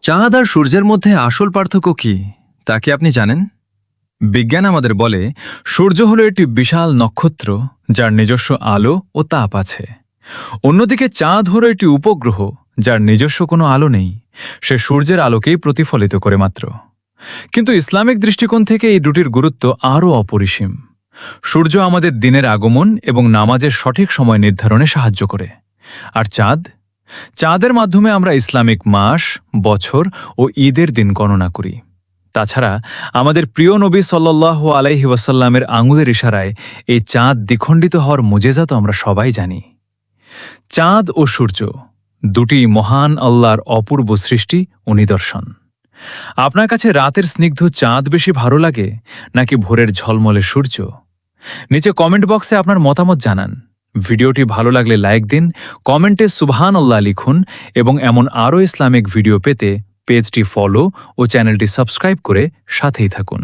চাঁদ আর সূর্যের মধ্যে আসল পার্থক্য কি তা কি আপনি জানেন? বিজ্ঞান আমাদের বলে সূর্য হলো একটি বিশাল নক্ষত্র যার নিজস্ব আলো ও তাপ আছে। অন্যদিকে চাঁদ হলো একটি উপগ্রহ যার নিজস্ব কোনো আলো নেই, সে সূর্যের আলোকেই প্রতিফলিত করে মাত্র। কিন্তু ইসলামিক দৃষ্টিকোণ থেকে এই দুটির গুরুত্ব আরও অপরিসীম। সূর্য আমাদের দিনের আগমন এবং নামাজের সঠিক সময় নির্ধারণে সাহায্য করে। আর চাঁদ, চাঁদের মাধ্যমে আমরা ইসলামিক মাস, বছর ও ঈদের দিন গণনা করি। তাছাড়া আমাদের প্রিয় নবী সাল্লাল্লাহু আলাইহি ওয়াসাল্লামের আঙুলের ইশারায় এই চাঁদ দ্বিখণ্ডিত হওয়ার মুজেজা তো আমরা সবাই জানি। চাঁদ ও সূর্য দুটি মহান আল্লাহর অপূর্ব সৃষ্টি ও নিদর্শন। আপনার কাছে রাতের স্নিগ্ধ চাঁদ বেশি ভালো লাগে নাকি ভোরের ঝলমলে সূর্য? নিচে কমেন্ট বক্সে আপনার মতামত জানান। ভিডিওটি ভালো লাগলে লাইক দিন, কমেন্টে সুবহানাল্লাহ লিখুন এবং এমন আরও ইসলামিক ভিডিও পেতে পেজটি ফলো ও চ্যানেলটি সাবস্ক্রাইব করে সাথেই থাকুন।